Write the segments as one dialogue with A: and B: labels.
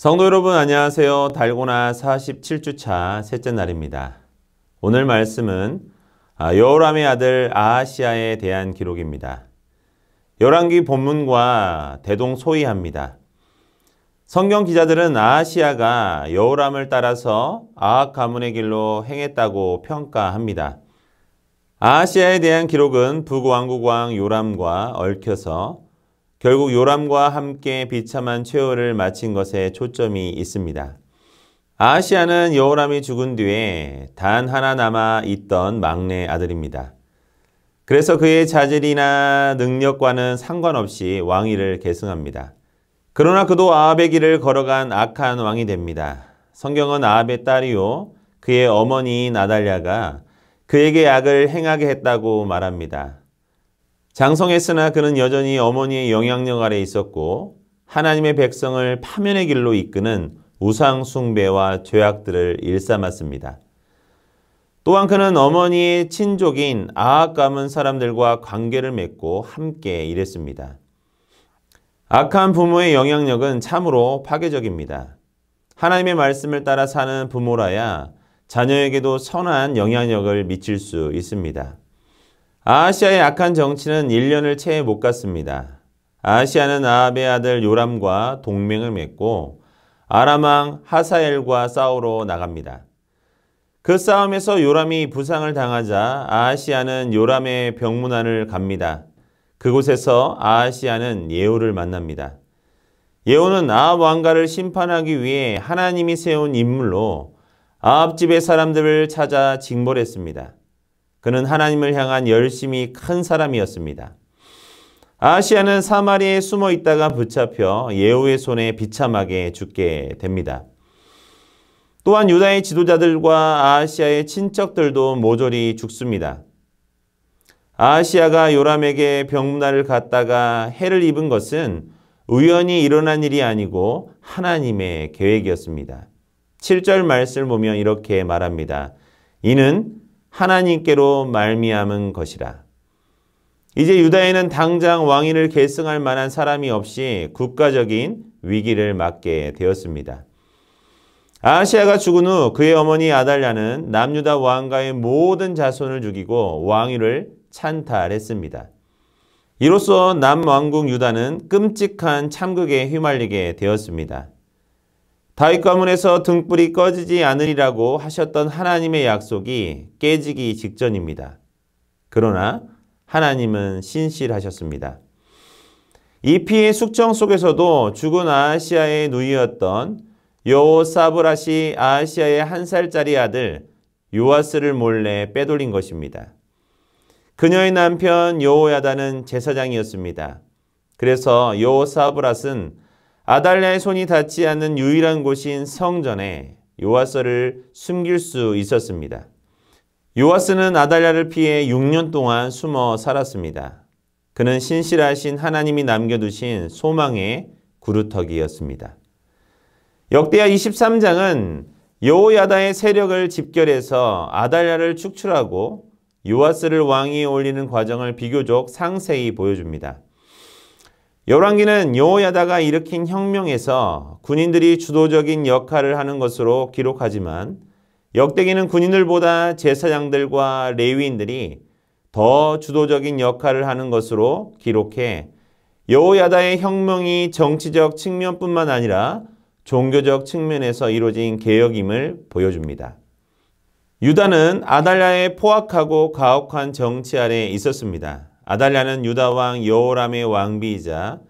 A: 성도 여러분 안녕하세요. 달고나 47주차 셋째 날입니다. 오늘 말씀은 여호람의 아들 아하시야에 대한 기록입니다. 열왕기 본문과 대동소이합니다. 성경 기자들은 아하시야가 여호람을 따라서 아합 가문의 길로 행했다고 평가합니다. 아하시야에 대한 기록은 북왕국왕 요람과 얽혀서 결국 요람과 함께 비참한 최후를 마친 것에 초점이 있습니다. 아하시야는 여호람이 죽은 뒤에 단 하나 남아 있던 막내 아들입니다. 그래서 그의 자질이나 능력과는 상관없이 왕위를 계승합니다. 그러나 그도 아합의 길을 걸어간 악한 왕이 됩니다. 성경은 아합의 딸이요 그의 어머니인 아달랴가 그에게 악을 행하게 했다고 말합니다. 장성했으나 그는 여전히 어머니의 영향력 아래 있었고 하나님의 백성을 파면의 길로 이끄는 우상 숭배와 죄악들을 일삼았습니다. 또한 그는 어머니의 친족인 아합 가문 사람들과 관계를 맺고 함께 일했습니다. 악한 부모의 영향력은 참으로 파괴적입니다. 하나님의 말씀을 따라 사는 부모라야 자녀에게도 선한 영향력을 미칠 수 있습니다. 아하시야의 악한 정치는 1년을 채 못 갔습니다. 아하시야는 아합의 아들 요람과 동맹을 맺고 아람 왕 하사엘과 싸우러 나갑니다. 그 싸움에서 요람이 부상을 당하자 아하시야는 요람의 병문안을 갑니다. 그곳에서 아하시야는 예후를 만납니다. 예후는 아합 왕가를 심판하기 위해 하나님이 세운 인물로 아합 집의 사람들을 찾아 징벌했습니다. 그는 하나님을 향한 열심이 큰 사람이었습니다. 아하시야는 사마리아에 숨어 있다가 붙잡혀 예후의 손에 비참하게 죽게 됩니다. 또한 유다의 지도자들과 아하시야의 친척들도 모조리 죽습니다. 아하시야가 요람에게 병문안을 갖다가 해를 입은 것은 우연히 일어난 일이 아니고 하나님의 계획이었습니다. 7절 말씀을 보면 이렇게 말합니다. 이는 하나님께로 말미암은 것이라. 이제 유다에는 당장 왕위를 계승할 만한 사람이 없이 국가적인 위기를 맞게 되었습니다. 아하시야가 죽은 후 그의 어머니 아달랴는 남유다 왕가의 모든 자손을 죽이고 왕위를 찬탈했습니다. 이로써 남왕국 유다는 끔찍한 참극에 휘말리게 되었습니다. 다윗 가문에서 등불이 꺼지지 않으리라고 하셨던 하나님의 약속이 깨지기 직전입니다. 그러나 하나님은 신실하셨습니다. 이 피해 숙청 속에서도 죽은 아하시야의 누이였던 여호사브랏이 아하시야의 1살짜리 아들 요아스를 몰래 빼돌린 것입니다. 그녀의 남편 여호야다는 제사장이었습니다. 그래서 여호사브랏은 아달랴의 손이 닿지 않는 유일한 곳인 성전에 요아스를 숨길 수 있었습니다. 요아스는 아달랴를 피해 6년 동안 숨어 살았습니다. 그는 신실하신 하나님이 남겨두신 소망의 구루터기였습니다. 역대하 23장은 여호야다의 세력을 집결해서 아달랴를 축출하고 요아스를 왕위에 올리는 과정을 비교적 상세히 보여줍니다. 열왕기는 여호야다가 일으킨 혁명에서 군인들이 주도적인 역할을 하는 것으로 기록하지만 역대기는 군인들보다 제사장들과 레위인들이 더 주도적인 역할을 하는 것으로 기록해 여호야다의 혁명이 정치적 측면뿐만 아니라 종교적 측면에서 이루어진 개혁임을 보여줍니다. 유다는 아달랴의 포악하고 가혹한 정치 아래 있었습니다. 아달랴는 유다 왕 여호람의 왕비이자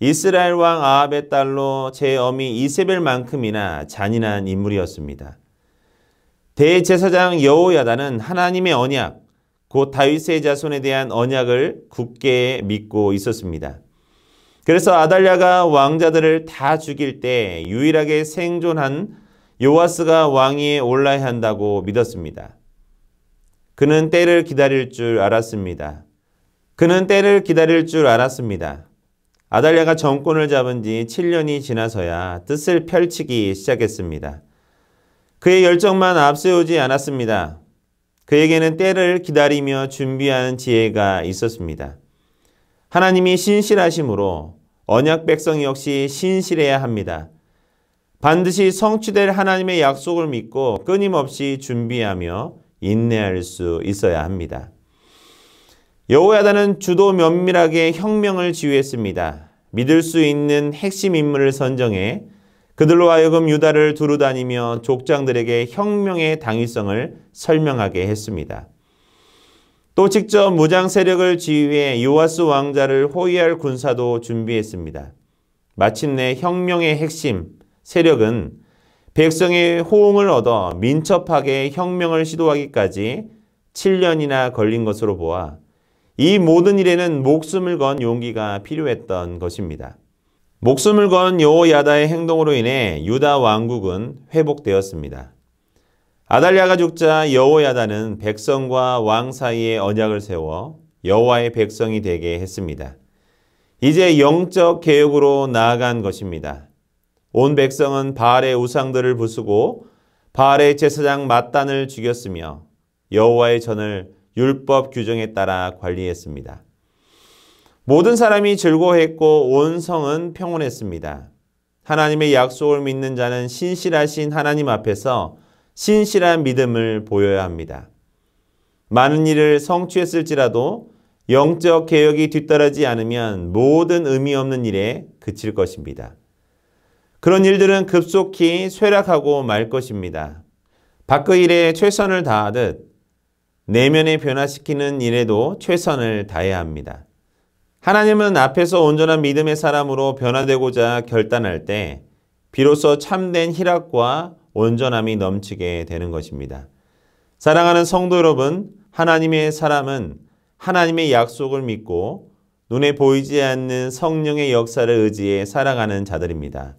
A: 이스라엘 왕 아합의 딸로 제 어미 이세벨만큼이나 잔인한 인물이었습니다. 대제사장 여호야다는 하나님의 언약, 곧 다윗의 자손에 대한 언약을 굳게 믿고 있었습니다. 그래서 아달랴가 왕자들을 다 죽일 때 유일하게 생존한 요아스가 왕위에 올라야 한다고 믿었습니다. 그는 때를 기다릴 줄 알았습니다. 아달랴가 정권을 잡은 지 7년이 지나서야 뜻을 펼치기 시작했습니다. 그의 열정만 앞세우지 않았습니다. 그에게는 때를 기다리며 준비하는 지혜가 있었습니다. 하나님이 신실하심으로 언약 백성 역시 신실해야 합니다. 반드시 성취될 하나님의 약속을 믿고 끊임없이 준비하며 인내할 수 있어야 합니다. 여호야다는 주도 면밀하게 혁명을 지휘했습니다. 믿을 수 있는 핵심 인물을 선정해 그들로 하여금 유다를 두루다니며 족장들에게 혁명의 당위성을 설명하게 했습니다. 또 직접 무장 세력을 지휘해 요아스 왕자를 호위할 군사도 준비했습니다. 마침내 혁명의 핵심 세력은 백성의 호응을 얻어 민첩하게 혁명을 시도하기까지 7년이나 걸린 것으로 보아 이 모든 일에는 목숨을 건 용기가 필요했던 것입니다. 목숨을 건 여호야다의 행동으로 인해 유다 왕국은 회복되었습니다. 아달랴가 죽자 여호야다는 백성과 왕 사이에 언약을 세워 여호와의 백성이 되게 했습니다. 이제 영적 개혁으로 나아간 것입니다. 온 백성은 바알의 우상들을 부수고 바알의 제사장 맏단을 죽였으며 여호와의 전을 율법 규정에 따라 관리했습니다. 모든 사람이 즐거워했고 온 성은 평온했습니다. 하나님의 약속을 믿는 자는 신실하신 하나님 앞에서 신실한 믿음을 보여야 합니다. 많은 일을 성취했을지라도 영적 개혁이 뒤따르지 않으면 모든 의미 없는 일에 그칠 것입니다. 그런 일들은 급속히 쇠락하고 말 것입니다. 밖의 일에 최선을 다하듯 내면에 변화시키는 일에도 최선을 다해야 합니다. 하나님은 앞에서 온전한 믿음의 사람으로 변화되고자 결단할 때 비로소 참된 희락과 온전함이 넘치게 되는 것입니다. 사랑하는 성도 여러분, 하나님의 사람은 하나님의 약속을 믿고 눈에 보이지 않는 성령의 역사를 의지해 살아가는 자들입니다.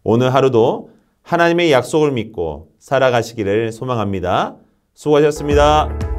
A: 오늘 하루도 하나님의 약속을 믿고 살아가시기를 소망합니다. 수고하셨습니다.